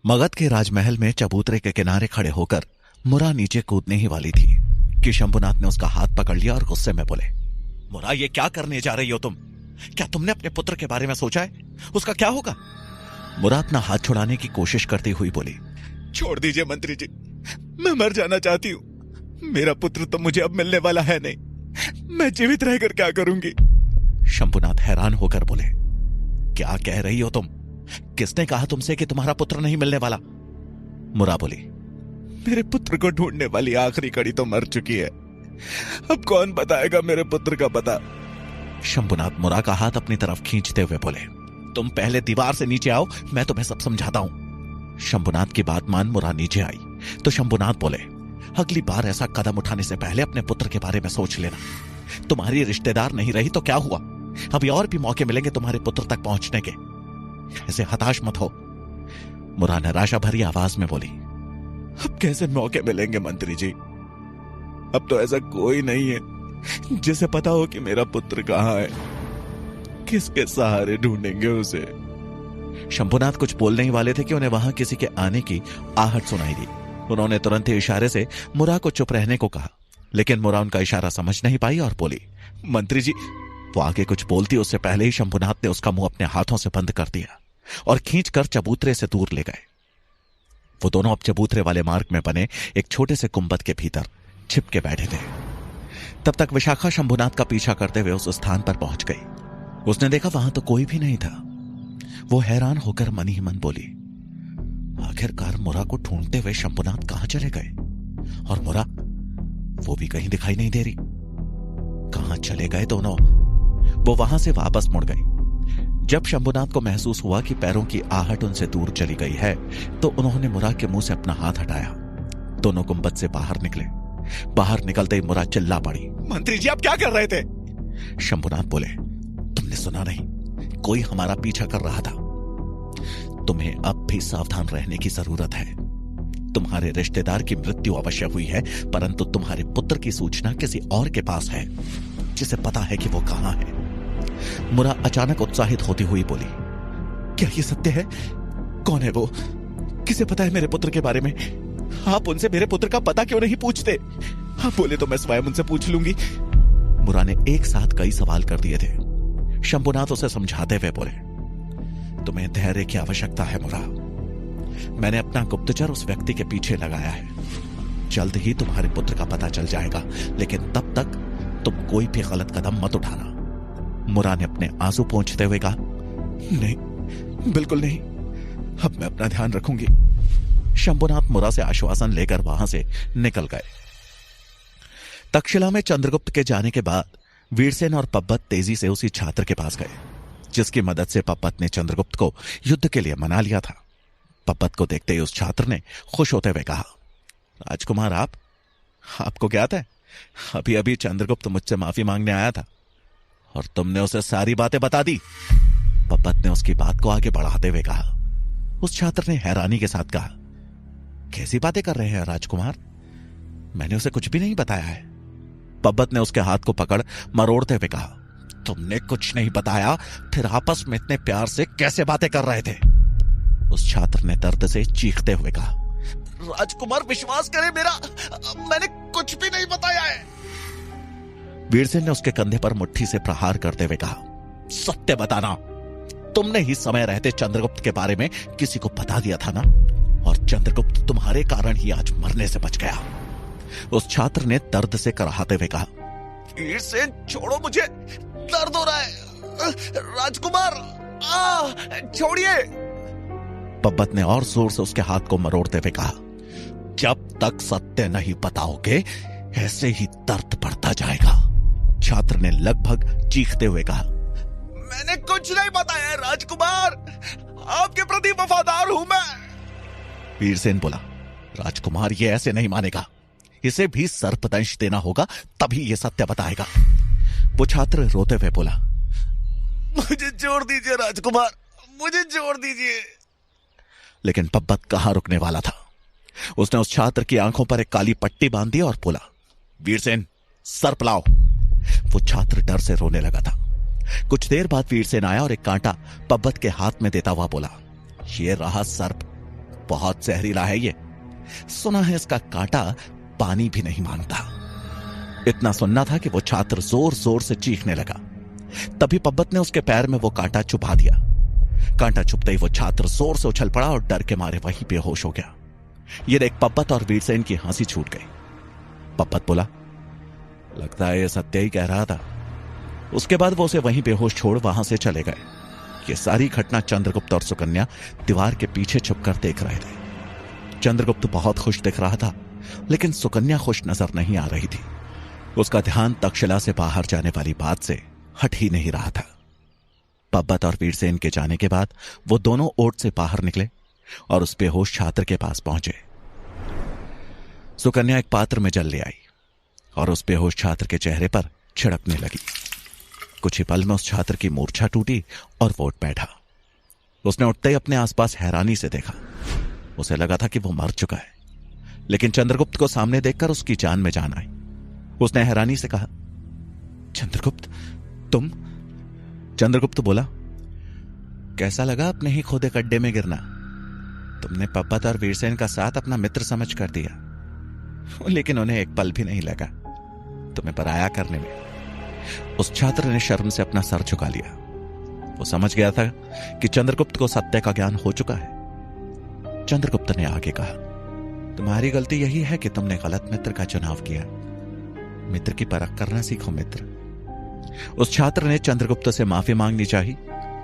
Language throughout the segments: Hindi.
मगध के राजमहल में चबूतरे के किनारे खड़े होकर मुरा नीचे कूदने ही वाली थी कि शंभुनाथ ने उसका हाथ पकड़ लिया और गुस्से में बोले, मुरा, ये क्या करने जा रही हो तुम? क्या तुमने अपने पुत्र के बारे में सोचा है? उसका क्या होगा? मुरा अपना हाथ छुड़ाने की कोशिश करती हुई बोली, छोड़ दीजिए मंत्री जी, मैं मर जाना चाहती हूँ। मेरा पुत्र तो मुझे अब मिलने वाला है नहीं, मैं जीवित रहकर क्या करूंगी? शंभुनाथ हैरान होकर बोले, क्या कह रही हो तुम? किसने कहा तुमसे कि तुम्हारा पुत्र नहीं मिलने वाला? मुरा बोली, मेरे पुत्र को ढूंढने वाली आखिरी कड़ी तो मर चुकी है, अब कौन बताएगा मेरे पुत्र का पता? शंभुनाथ मुरा का हाथ अपनी तरफ खींचते हुए बोले, तुम पहले दीवार से नीचे आओ, मैं तुम्हें सब समझाता हूं। शंभुनाथ की बात मान मुरा नीचे आई तो शंभुनाथ बोले, अगली बार ऐसा कदम उठाने से पहले अपने पुत्र के बारे में सोच लेना। तुम्हारी रिश्तेदार नहीं रही तो क्या हुआ, अभी और भी मौके मिलेंगे तुम्हारे पुत्र तक पहुंचने के। ऐसे हताश मत हो। मुरा निराशा भरी आवाज में बोली, अब कैसे मौके मिलेंगे मंत्री जी? अब तो ऐसा कोई नहीं है जिसे पता हो कि मेरा पुत्र कहां है। किसके सहारे ढूंढेंगे उसे? शंभुनाथ कुछ बोलने ही वाले थे कि उन्हें वहां किसी के आने की आहट सुनाई दी। उन्होंने तुरंत ही इशारे से मुरा को चुप रहने को कहा, लेकिन मुरा उनका इशारा समझ नहीं पाई और बोली, मंत्री जी। वो आगे कुछ बोलती उससे पहले ही शंभुनाथ ने उसका मुंह अपने हाथों से बंद कर दिया और खींचकर चबूतरे से दूर ले गए। वो दोनों अब चबूतरे वाले मार्ग में बने एक छोटे से गुंबद के भीतर छिप के बैठे थे। तब तक विशाखा शंभुनाथ का पीछा करते हुए उस स्थान पर पहुंच गई। उसने देखा वहां तो कोई भी नहीं था। वो हैरान होकर मन ही मन बोली, आखिरकार मुरा को ढूंढते हुए शंभुनाथ कहां चले गए? और मुरा, वो भी कहीं दिखाई नहीं दे रही। कहां चले गए दोनों? वो वहां से वापस मुड़ गई। जब शंभुनाथ को महसूस हुआ कि पैरों की आहट उनसे दूर चली गई है तो उन्होंने मुरा के मुंह से अपना हाथ हटाया। दोनों गुंबद से बाहर निकले। बाहर निकलते ही मुरा चिल्ला पड़ी, मंत्री जी आप क्या कर रहे थे? शंभुनाथ बोले, तुमने सुना नहीं? कोई हमारा पीछा कर रहा था। तुम्हें अब भी सावधान रहने की जरूरत है। तुम्हारे रिश्तेदार की मृत्यु अवश्य हुई है, परंतु तुम्हारे पुत्र की सूचना किसी और के पास है जिसे पता है कि वो कहां है। मुरा अचानक उत्साहित होती हुई बोली, क्या ये सत्य है? कौन है वो? किसे पता है मेरे पुत्र के बारे में? आप उनसे मेरे पुत्र का पता क्यों नहीं पूछते? आप बोले तो मैं स्वयं उनसे पूछ लूंगी। मुरा ने एक साथ कई सवाल कर दिए थे। शंभुनाथ उसे समझाते हुए बोले, तुम्हें धैर्य की आवश्यकता है मुरा। मैंने अपना गुप्तचर उस व्यक्ति के पीछे लगाया है। जल्द ही तुम्हारे पुत्र का पता चल जाएगा, लेकिन तब तक तुम कोई भी गलत कदम मत उठाना। मुरा ने अपने आंसू पोंछते हुए कहा, नहीं, बिल्कुल नहीं, अब मैं अपना ध्यान रखूंगी। शंभुनाथ मुरा से आश्वासन लेकर वहां से निकल गए। तक्षशिला में चंद्रगुप्त के जाने के बाद वीरसेन और पब्बत तेजी से उसी छात्र के पास गए जिसकी मदद से पब्बत ने चंद्रगुप्त को युद्ध के लिए मना लिया था। पब्बत को देखते ही उस छात्र ने खुश होते हुए कहा, राजकुमार आपको ज्ञात है, अभी अभी चंद्रगुप्त मुझसे माफी मांगने आया था और तुमने उसे सारी बातें बता दी। पब्बत ने उसकी बात को आगे बढ़ाते हुए कहा। उस छात्र ने हैरानी के साथ कहा, कैसी बातें कर रहे हैं राजकुमार? मैंने उसे कुछ भी नहीं बताया है। पब्बत ने उसके हाथ को पकड़ मरोड़ते हुए कहा, तुमने कुछ नहीं बताया, फिर आपस में इतने प्यार से कैसे बातें कर रहे थे? उस छात्र ने दर्द से चीखते हुए कहा, राजकुमार विश्वास करें मेरा, मैंने कुछ भी नहीं बताया है। वीरसेन ने उसके कंधे पर मुट्ठी से प्रहार करते हुए कहा, सत्य बताना। तुमने ही समय रहते चंद्रगुप्त के बारे में किसी को बता दिया था ना, और चंद्रगुप्त तुम्हारे कारण ही आज मरने से बच गया। उस छात्र ने दर्द से कराहते हुए कहा, वीरसेन छोड़ो, मुझे दर्द हो रहा है। राजकुमार छोड़िए। पब्बत ने और जोर से उसके हाथ को मरोड़ते हुए कहा, जब तक सत्य नहीं बताओगे ऐसे ही दर्द बढ़ता जाएगा। छात्र ने लगभग चीखते हुए कहा, मैंने कुछ नहीं बताया राजकुमार, आपके प्रति वफादार हूं मैं। वीरसेन बोला, राजकुमार ये ऐसे नहीं मानेगा, इसे भी सर्पदंश देना होगा, तभी ये सत्य बताएगा। वो छात्र रोते हुए बोला, मुझे छोड़ दीजिए राजकुमार, मुझे छोड़ दीजिए। लेकिन पब्बत कहां रुकने वाला था। उसने उस छात्र की आंखों पर एक काली पट्टी बांध दी और बोला, वीरसेन सर्प लाओ। वो छात्र डर से रोने लगा था। कुछ देर बाद वीरसेन आया और एक कांटा पब्बत के हाथ में देता हुआ बोला, ये रहा सर्प, बहुत जहरीला है ये। सुना है इसका कांटा पानी भी नहीं मांगता। इतना सुनना था कि वो छात्र जोर जोर से चीखने लगा। तभी पब्बत ने उसके पैर में वो कांटा छुपा दिया। कांटा छुपते ही वो छात्र जोर से उछल पड़ा और डर के मारे वहीं बेहोश हो गया। ये देख पब्बत और वीरसेन की हंसी छूट गई। पब्बत बोला, लगता है ये सत्य ही कह रहा था। उसके बाद वो उसे वहीं बेहोश छोड़ वहां से चले गए। ये सारी घटना चंद्रगुप्त और सुकन्या दीवार के पीछे छुपकर देख रहे थे। चंद्रगुप्त बहुत खुश दिख रहा था, लेकिन सुकन्या खुश नजर नहीं आ रही थी। उसका ध्यान तक्षशिला से बाहर जाने वाली बात से हट ही नहीं रहा था। पब्बत और वीरसेन के जाने के बाद वो दोनों ओट से बाहर निकले और उस बेहोश छात्र के पास पहुंचे। सुकन्या एक पात्र में जल ले आई और उस बेहोश छात्र के चेहरे पर छिड़कने लगी। कुछ ही पल में उस छात्र की मूर्छा टूटी और वो उठ बैठा। उसने उठते ही अपने आसपास हैरानी से देखा। उसे लगा था कि वो मर चुका है, लेकिन चंद्रगुप्त को सामने देखकर उसकी जान में जान आई। उसने हैरानी से कहा, चंद्रगुप्त तुम? चंद्रगुप्त बोला, कैसा लगा अपने ही खोदे गड्ढे में गिरना? तुमने पब्बत और वीरसेन का साथ अपना मित्र समझ कर दिया, लेकिन उन्हें एक पल भी नहीं लगा तुम्हें पराया करने में। उस छात्र ने शर्म से अपना सर झुका लिया। वो समझ गया था कि चंद्रगुप्त को सत्य का ज्ञान हो चुका है। चंद्रगुप्त ने आगे कहा, तुम्हारी गलती यही है कि तुमने गलत मित्र का चुनाव किया। मित्र की परख करना सीखो मित्र। उस छात्र ने चंद्रगुप्त से माफी मांगनी चाहिए,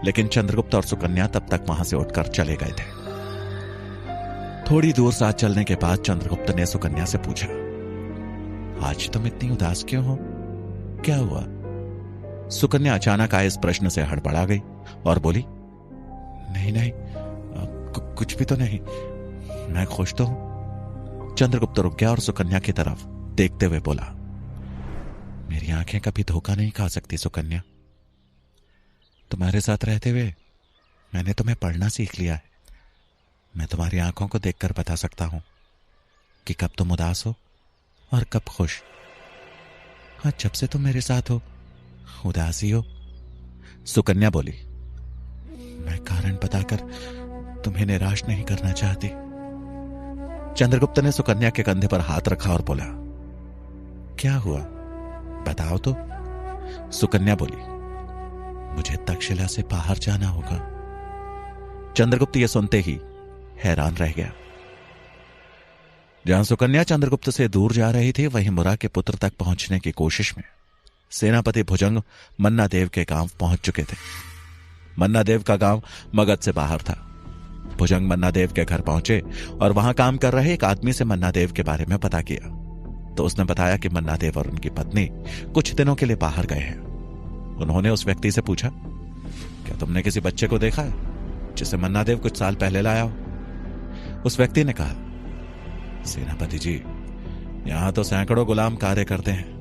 लेकिन चंद्रगुप्त और सुकन्या तब तक वहां से उठकर चले गए थे। थोड़ी दूर साथ चलने के बाद चंद्रगुप्त ने सुकन्या से पूछा, आज तुम इतनी उदास क्यों हो? क्या हुआ? सुकन्या अचानक आए इस प्रश्न से हड़बड़ा गई और बोली, नहीं नहीं, कुछ भी तो नहीं, मैं खुश तो हूं। चंद्रगुप्त रुक गया और सुकन्या की तरफ देखते हुए बोला, मेरी आंखें कभी धोखा नहीं खा सकती सुकन्या। तुम्हारे साथ रहते हुए मैंने तुम्हें पढ़ना सीख लिया है। मैं तुम्हारी आंखों को देखकर बता सकता हूं कि कब तुम उदास हो और कब खुश। हाँ, जब से तुम मेरे साथ हो उदासी हो। सुकन्या बोली, मैं कारण बताकर तुम्हें निराश नहीं करना चाहती। चंद्रगुप्त ने सुकन्या के कंधे पर हाथ रखा और बोला, क्या हुआ बताओ तो। सुकन्या बोली, मुझे तक्षशिला से बाहर जाना होगा। चंद्रगुप्त यह सुनते ही हैरान रह गया। जहां सुकन्या चंद्रगुप्त से दूर जा रही थी, वहीं मुरा के पुत्र तक पहुंचने की कोशिश में सेनापति भुजंग मन्ना देव के गांव पहुंच चुके थे। मन्ना देव का गांव मगध से बाहर था। भुजंग मन्ना देव के घर पहुंचे और वहां काम कर रहे एक आदमी से मन्ना देव के बारे में पता किया, तो उसने बताया कि मन्ना देव और उनकी पत्नी कुछ दिनों के लिए बाहर गए हैं। उन्होंने उस व्यक्ति से पूछा, क्या तुमने किसी बच्चे को देखा है जिसे मन्ना देव कुछ साल पहले लाया हो? उस व्यक्ति ने कहा, सेनापति जी, यहां तो सैकड़ों गुलाम कार्य करते हैं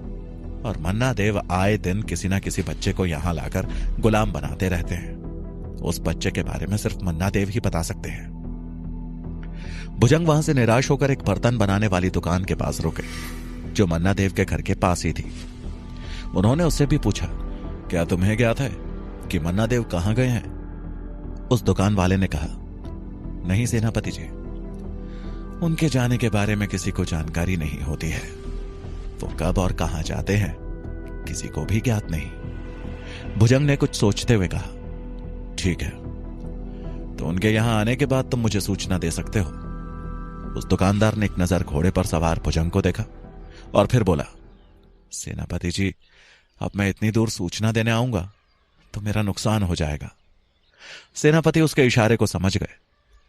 और मन्ना देव आए दिन किसी ना किसी बच्चे को यहां लाकर गुलाम बनाते रहते हैं। उस बच्चे के बारे में सिर्फ मन्ना देव ही बता सकते हैं। भुजंग वहां से निराश होकर एक बर्तन बनाने वाली दुकान के पास रुके, जो मन्ना देव के घर के पास ही थी। उन्होंने उससे भी पूछा, क्या तुम्हें ज्ञात है कि मन्ना देव कहां गए हैं? उस दुकान वाले ने कहा, नहीं सेनापति जी, उनके जाने के बारे में किसी को जानकारी नहीं होती है। वो कब और कहां जाते हैं किसी को भी ज्ञात नहीं। भुजंग ने कुछ सोचते हुए कहा, ठीक है, तो उनके यहां आने के बाद तुम मुझे सूचना दे सकते हो। उस दुकानदार ने एक नजर घोड़े पर सवार भुजंग को देखा और फिर बोला, सेनापति जी, अब मैं इतनी दूर सूचना देने आऊंगा तो मेरा नुकसान हो जाएगा। सेनापति उसके इशारे को समझ गए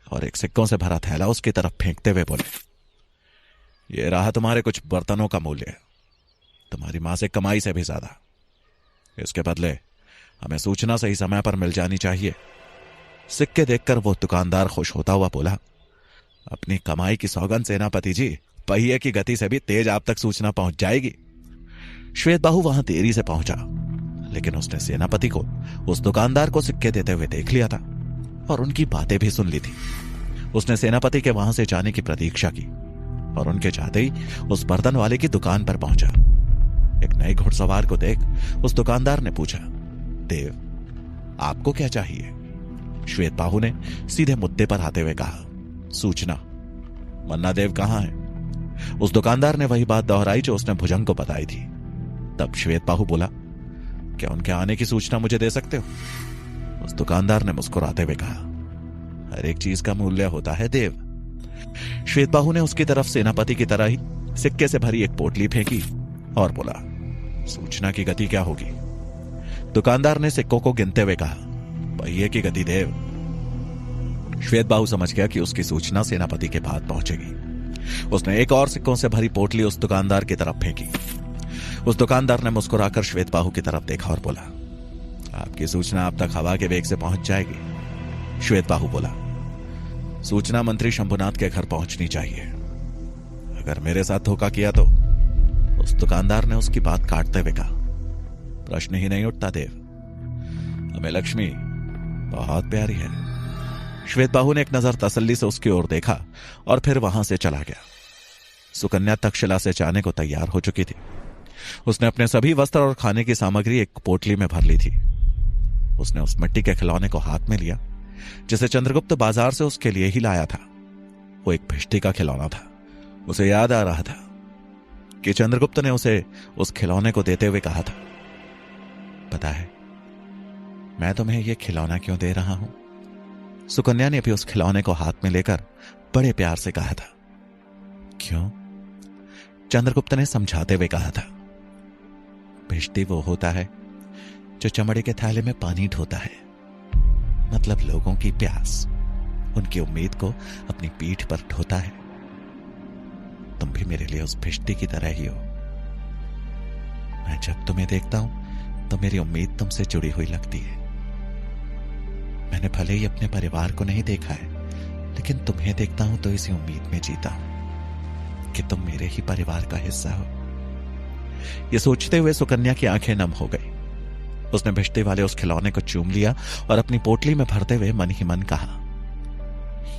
और एक सिक्कों से भरा थैला उसकी तरफ फेंकते हुए बोले, यह रहा तुम्हारे कुछ बर्तनों का मूल्य, तुम्हारी मासिक कमाई से भी ज्यादा। इसके बदले हमें सूचना सही समय पर मिल जानी चाहिए। सिक्के देखकर वो दुकानदार खुश होता हुआ बोला, अपनी कमाई की सौगंध सेनापति जी, पहिए की गति से भी तेज आप तक सूचना पहुंच जाएगी। श्वेतबाहु वहां देरी से पहुंचा, लेकिन उसने सेनापति को उस दुकानदार को सिक्के देते हुए देख लिया था और उनकी बातें भी सुन ली थी। उसने सेनापति के वहां से जाने की प्रतीक्षा की और उनके जाते ही उस बर्तन वाले की दुकान पर पहुंचा। एक नए घुड़सवार को देख उस दुकानदार ने पूछा, देव, आपको क्या चाहिए? श्वेतबाहु ने सीधे मुद्दे पर आते हुए कहा, सूचना, मन्ना देव कहां है? उस दुकानदार ने वही बात दोहराई जो उसने भुजंग को बताई थी। तब श्वेतबाहु बोला, क्या उनके आने की सूचना मुझे दे सकते हो? उस दुकानदार ने मुस्कुराते हुए कहा, हर एक चीज का मूल्य होता है देव। श्वेतबाहु ने उसकी तरफ सेनापति की तरह ही सिक्के से भरी एक पोटली फेंकी और बोला, सूचना की गति क्या होगी? दुकानदार ने सिक्कों को गिनते हुए कहा, पहिए की गति देव। श्वेतबाहु समझ गया कि उसकी सूचना सेनापति के पास पहुंचेगी। उसने एक और सिक्कों से भरी पोटली उस दुकानदार की तरफ फेंकी। उस दुकानदार ने मुस्कुराकर श्वेतबाहु की तरफ देखा और बोला, आपकी सूचना अब तक हवा के वेग से पहुंच जाएगी। श्वेतबाहु बोला, सूचना मंत्री शंभुनाथ के घर पहुंचनी चाहिए। अगर मेरे साथ धोखा किया तो? उस दुकानदार ने उसकी बात काटते हुए कहा, प्रश्न ही नहीं उठता देव। हमें लक्ष्मी बहुत प्यारी है। श्वेतबाहु ने एक नजर तसल्ली से उसकी ओर देखा और फिर वहां से चला गया। सुकन्या तक्षशिला से जाने को तैयार हो चुकी थी। उसने अपने सभी वस्त्र और खाने की सामग्री एक पोटली में भर ली थी। उसने उस मिट्टी के खिलौने को हाथ में लिया जिसे चंद्रगुप्त बाजार से उसके लिए ही लाया था। वो एक भिष्टी का खिलौना था। उसे याद आ रहा था कि चंद्रगुप्त ने उसे उस खिलौने को देते हुए कहा था, पता है मैं तुम्हें यह खिलौना क्यों दे रहा हूं? सुकन्या ने भी उस खिलौने को हाथ में लेकर बड़े प्यार से कहा था। क्यों? चंद्रगुप्त ने समझाते हुए कहा था, भिष्टी वो होता है जो चमड़े के थैले में पानी ढोता है, मतलब लोगों की प्यास, उनकी उम्मीद को अपनी पीठ पर ढोता है। तुम भी मेरे लिए उस भिष्टी की तरह ही हो। मैं जब तुम्हें देखता हूं तो मेरी उम्मीद तुमसे जुड़ी हुई लगती है। मैंने भले ही अपने परिवार को नहीं देखा है, लेकिन तुम्हें देखता हूं तो इसी उम्मीद में जीता हूं कि तुम मेरे ही परिवार का हिस्सा हो। यह सोचते हुए सुकन्या की आंखें नम हो गई। उसने भिष्टी वाले उस खिलौने को चूम लिया और अपनी पोटली में भरते हुए मन ही मन कहा,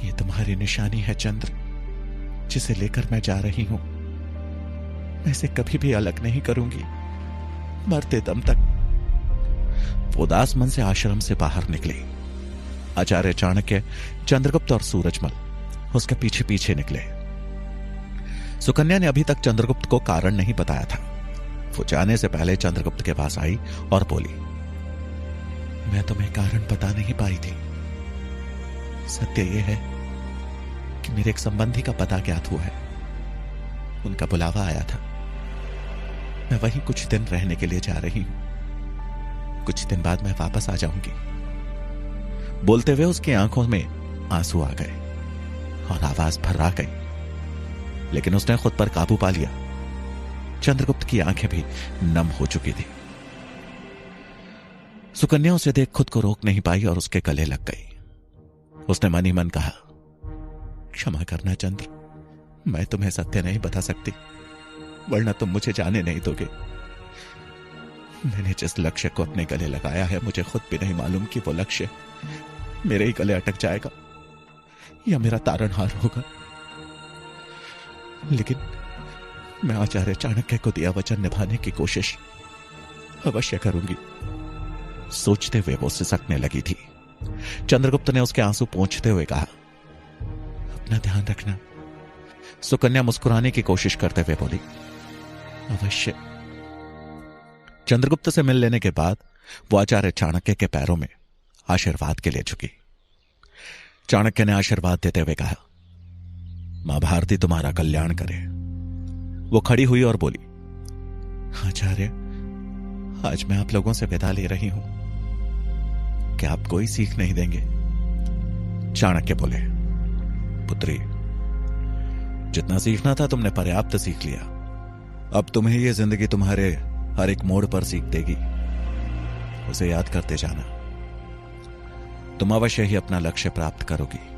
यह तुम्हारी निशानी है चंद्र, जिसे लेकर मैं जा रही हूं। मैं इसे कभी भी अलग नहीं करूंगी, मरते दम तक। वो उदास मन से आश्रम से बाहर निकले। आचार्य चाणक्य, चंद्रगुप्त और सूरजमल उसके पीछे पीछे निकले। सुकन्या ने अभी तक चंद्रगुप्त को कारण नहीं बताया था। वो जाने से पहले चंद्रगुप्त के पास आई और बोली, मैं तुम्हें कारण बता नहीं पाई थी। सत्य यह है कि मेरे एक संबंधी का पता ज्ञात हुआ है। उनका बुलावा आया था। मैं वहीं कुछ दिन रहने के लिए जा रही हूं। कुछ दिन बाद मैं वापस आ जाऊंगी। बोलते हुए उसकी आंखों में आंसू आ गए और आवाज भर्रा गई, लेकिन उसने खुद पर काबू पा लिया। चंद्रगुप्त की आंखें भी नम हो चुकी थी। सुकन्या उसे देख खुद को रोक नहीं पाई और उसके गले लग गई। उसने मन ही मन कहा, क्षमा करना चंद्र, मैं तुम्हें सत्य नहीं बता सकती, वरना तुम मुझे जाने नहीं दोगे। मैंने जिस लक्ष्य को अपने गले लगाया है, मुझे खुद भी नहीं मालूम कि वो लक्ष्य मेरे ही गले अटक जाएगा या मेरा तारणहार होगा। लेकिन मैं आचार्य चाणक्य को दिया वचन निभाने की कोशिश अवश्य करूंगी। सोचते हुए वो सिसकने लगी थी। चंद्रगुप्त ने उसके आंसू पोंछते हुए कहा, अपना ध्यान रखना। सुकन्या मुस्कुराने की कोशिश करते हुए बोली, अवश्य। चंद्रगुप्त से मिल लेने के बाद वो आचार्य चाणक्य के पैरों में आशीर्वाद के लिए झुकी। चाणक्य ने आशीर्वाद देते हुए कहा, मां भारती तुम्हारा कल्याण करे। वो खड़ी हुई और बोली, आचार्य, आज मैं आप लोगों से विदा ले रही हूं। क्या आप कोई सीख नहीं देंगे? चाणक्य बोले, पुत्री, जितना सीखना था तुमने पर्याप्त सीख लिया। अब तुम्हें यह जिंदगी तुम्हारे हर एक मोड़ पर सीख देगी। उसे याद करते जाना। तुम अवश्य ही अपना लक्ष्य प्राप्त करोगी।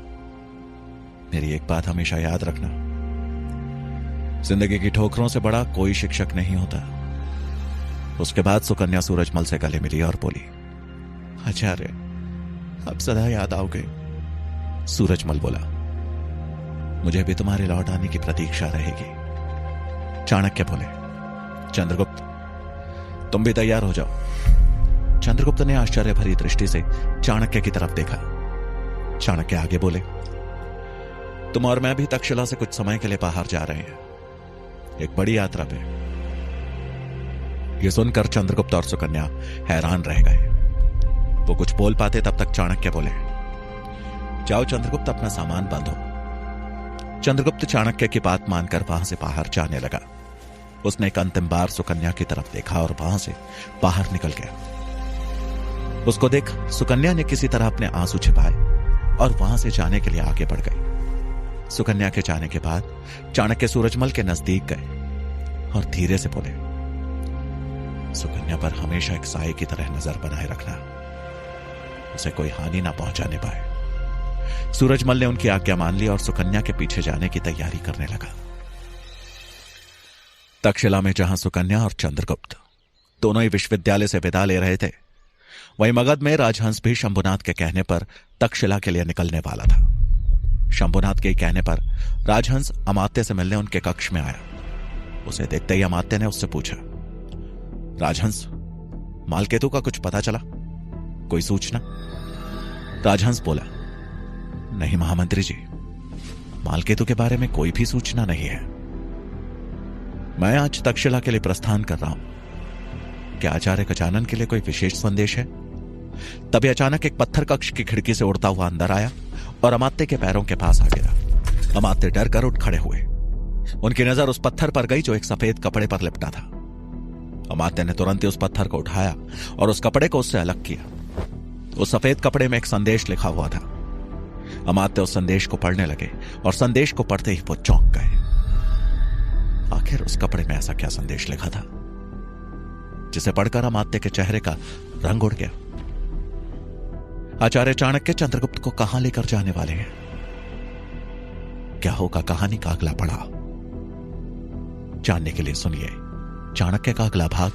मेरी एक बात हमेशा याद रखना, जिंदगी की ठोकरों से बड़ा कोई शिक्षक नहीं होता। उसके बाद सुकन्या सूरजमल से गले मिली और बोली, आचार्य, आप सदा याद आओगे। सूरजमल बोला, मुझे भी तुम्हारे लौट आने की प्रतीक्षा रहेगी। चाणक्य बोले, चंद्रगुप्त, तुम भी तैयार हो जाओ। चंद्रगुप्त ने आश्चर्य भरी दृष्टि से चाणक्य की तरफ देखा। चाणक्य आगे बोले, तुम और मैं भी तक्षशिला से कुछ समय के लिए बाहर जा रहे हैं, एक बड़ी यात्रा पे। यह सुनकर चंद्रगुप्त और सुकन्या हैरान रह गए। वो कुछ बोल पाते तब तक चाणक्य बोले, जाओ चंद्रगुप्त, अपना सामान बांधो। चंद्रगुप्त चाणक्य की बात मानकर वहां से बाहर जाने लगा। उसने एक अंतिम बार सुकन्या की तरफ देखा और वहां से बाहर निकल गया। उसको देख सुकन्या ने किसी तरह अपने आंसू छिपाए और वहां से जाने के लिए आगे बढ़ गई। सुकन्या के जाने के बाद चाणक्य सूरजमल के नजदीक गए और धीरे से बोले, सुकन्या पर हमेशा एक साए की तरह नजर बनाए रखना, उसे कोई हानि ना पहुंचाने पाए। सूरजमल ने उनकी आज्ञा मान ली और सुकन्या के पीछे जाने की तैयारी करने लगा। तक्षशिला में जहां सुकन्या और चंद्रगुप्त दोनों ही विश्वविद्यालय से विदा ले रहे थे, वहीं मगध में राजहंस भी शंभुनाथ के कहने पर तक्षशिला के लिए निकलने वाला था। शंभुनाथ के कहने पर राजहंस अमात्य से मिलने उनके कक्ष में आया। उसे देखते ही अमात्य ने उससे पूछा, राजहंस, मालकेतु का कुछ पता चला? कोई सूचना? राजहंस बोला, नहीं महामंत्री जी, मालकेतु के बारे में कोई भी सूचना नहीं है। मैं आज तक्षशिला के लिए प्रस्थान कर रहा हूं। क्या आचार्य गजानन के लिए कोई विशेष संदेश है? तभी अचानक एक पत्थर कक्ष की खिड़की से उड़ता हुआ अंदर आया और अमात्य के पैरों के पास आ गिरा। अमात्य डर कर उठ खड़े हुए। उनकी नजर उस पत्थर पर गई जो एक सफेद कपड़े पर लिपटा था। अमात्य ने तुरंत ही उस पत्थर को उठाया और उस कपड़े को उससे अलग किया। उस सफेद कपड़े में एक संदेश लिखा हुआ था। अमात्य उस संदेश को पढ़ने लगे और संदेश को पढ़ते ही वो चौंक गए। आखिर उस कपड़े में ऐसा क्या संदेश लिखा था जिसे पढ़कर अमात्य के चेहरे का रंग उड़ गया? आचार्य चाणक्य चंद्रगुप्त को कहां लेकर जाने वाले हैं? क्या होगा कहानी का अगला पड़ाव? जानने के लिए सुनिए चाणक्य का अगला भाग